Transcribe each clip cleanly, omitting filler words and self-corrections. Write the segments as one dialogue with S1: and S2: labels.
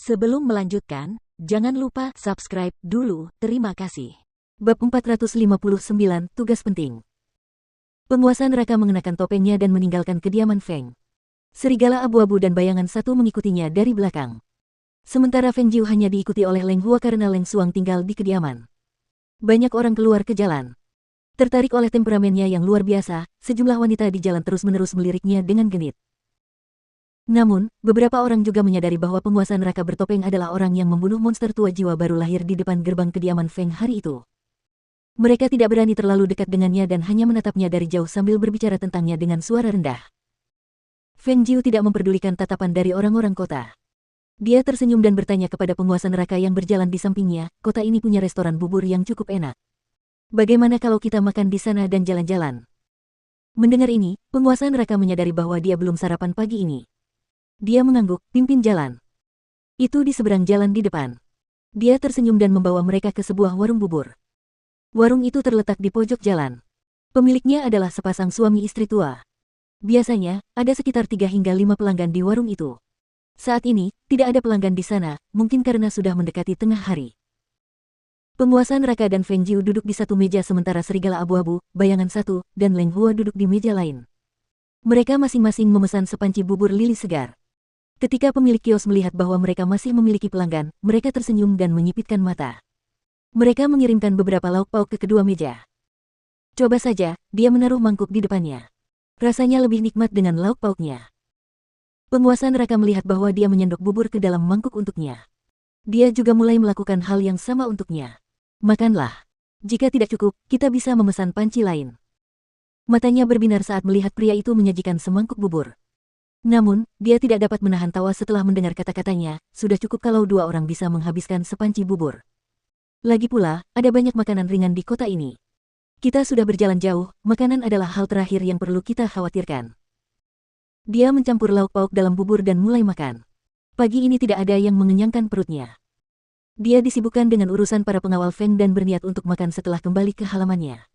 S1: Sebelum melanjutkan, jangan lupa subscribe dulu, terima kasih.
S2: Bab 459, Tugas Penting. Penguasa neraka mengenakan topengnya dan meninggalkan kediaman Feng. Serigala abu-abu dan bayangan satu mengikutinya dari belakang. Sementara Feng Jiu hanya diikuti oleh Leng Hua karena Leng Suang tinggal di kediaman. Banyak orang keluar ke jalan. Tertarik oleh temperamennya yang luar biasa, sejumlah wanita di jalan terus-menerus meliriknya dengan genit. Namun, beberapa orang juga menyadari bahwa penguasa neraka bertopeng adalah orang yang membunuh monster tua jiwa baru lahir di depan gerbang kediaman Feng hari itu. Mereka tidak berani terlalu dekat dengannya dan hanya menatapnya dari jauh sambil berbicara tentangnya dengan suara rendah. Feng Jiu tidak memperdulikan tatapan dari orang-orang kota. Dia tersenyum dan bertanya kepada penguasa neraka yang berjalan di sampingnya, kota ini punya restoran bubur yang cukup enak. Bagaimana kalau kita makan di sana dan jalan-jalan? Mendengar ini, penguasa neraka menyadari bahwa dia belum sarapan pagi ini. Dia mengangguk, pimpin jalan. Itu di seberang jalan di depan. Dia tersenyum dan membawa mereka ke sebuah warung bubur. Warung itu terletak di pojok jalan. Pemiliknya adalah sepasang suami istri tua. Biasanya, ada sekitar 3 hingga 5 pelanggan di warung itu. Saat ini, tidak ada pelanggan di sana, mungkin karena sudah mendekati tengah hari. Penguasa neraka dan Feng Jiu duduk di satu meja sementara serigala abu-abu, bayangan satu, dan Leng Hua duduk di meja lain. Mereka masing-masing memesan sepanci bubur lili segar. Ketika pemilik kios melihat bahwa mereka masih memiliki pelanggan, mereka tersenyum dan menyipitkan mata. Mereka mengirimkan beberapa lauk pauk ke kedua meja. Coba saja, dia menaruh mangkuk di depannya. Rasanya lebih nikmat dengan lauk pauknya. Penguasa neraka melihat bahwa dia menyendok bubur ke dalam mangkuk untuknya. Dia juga mulai melakukan hal yang sama untuknya. Makanlah. Jika tidak cukup, kita bisa memesan panci lain. Matanya berbinar saat melihat pria itu menyajikan semangkuk bubur. Namun, dia tidak dapat menahan tawa setelah mendengar kata-katanya, sudah cukup kalau 2 orang bisa menghabiskan sepanci bubur. Lagi pula, ada banyak makanan ringan di kota ini. Kita sudah berjalan jauh, makanan adalah hal terakhir yang perlu kita khawatirkan. Dia mencampur lauk pauk dalam bubur dan mulai makan. Pagi ini tidak ada yang mengenyangkan perutnya. Dia disibukkan dengan urusan para pengawal Feng dan berniat untuk makan setelah kembali ke halamannya.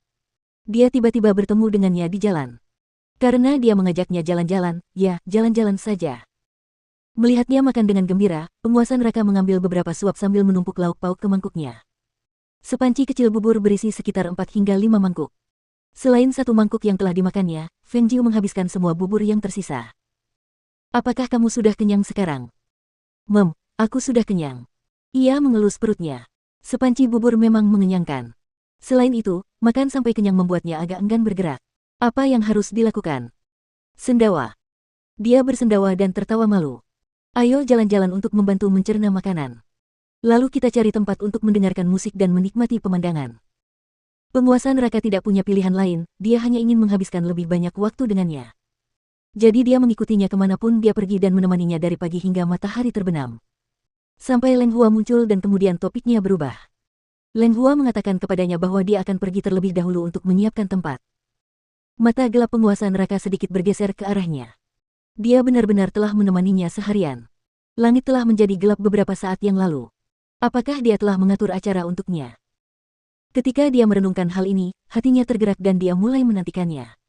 S2: Dia tiba-tiba bertemu dengannya di jalan. Karena dia mengajaknya jalan-jalan, ya, jalan-jalan saja. Melihatnya makan dengan gembira, penguasa neraka mengambil beberapa suap sambil menumpuk lauk pauk ke mangkuknya. Sepanci kecil bubur berisi sekitar 4 hingga 5 mangkuk. Selain satu mangkuk yang telah dimakannya, Feng Jiu menghabiskan semua bubur yang tersisa. Apakah kamu sudah kenyang sekarang? Aku sudah kenyang. Ia mengelus perutnya. Sepanci bubur memang mengenyangkan. Selain itu, makan sampai kenyang membuatnya agak enggan bergerak. Apa yang harus dilakukan? Sendawa. Dia bersendawa dan tertawa malu. Ayo jalan-jalan untuk membantu mencerna makanan. Lalu kita cari tempat untuk mendengarkan musik dan menikmati pemandangan. Penguasa neraka tidak punya pilihan lain, dia hanya ingin menghabiskan lebih banyak waktu dengannya. Jadi dia mengikutinya kemanapun dia pergi dan menemaninya dari pagi hingga matahari terbenam. Sampai Leng Hua muncul dan kemudian topiknya berubah. Leng Hua mengatakan kepadanya bahwa dia akan pergi terlebih dahulu untuk menyiapkan tempat. Mata gelap penguasa neraka sedikit bergeser ke arahnya. Dia benar-benar telah menemaninya seharian. Langit telah menjadi gelap beberapa saat yang lalu. Apakah dia telah mengatur acara untuknya? Ketika dia merenungkan hal ini, hatinya tergerak dan dia mulai menantikannya.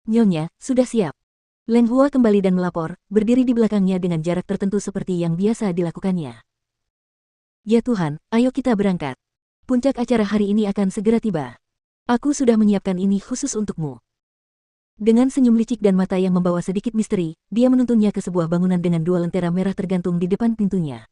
S2: Nyonya, sudah siap. Leng Hua kembali dan melapor, berdiri di belakangnya dengan jarak tertentu seperti yang biasa dilakukannya. Ya Tuhan, ayo kita berangkat. Puncak acara hari ini akan segera tiba. Aku sudah menyiapkan ini khusus untukmu. Dengan senyum licik dan mata yang membawa sedikit misteri, dia menuntunnya ke sebuah bangunan dengan 2 lentera merah tergantung di depan pintunya.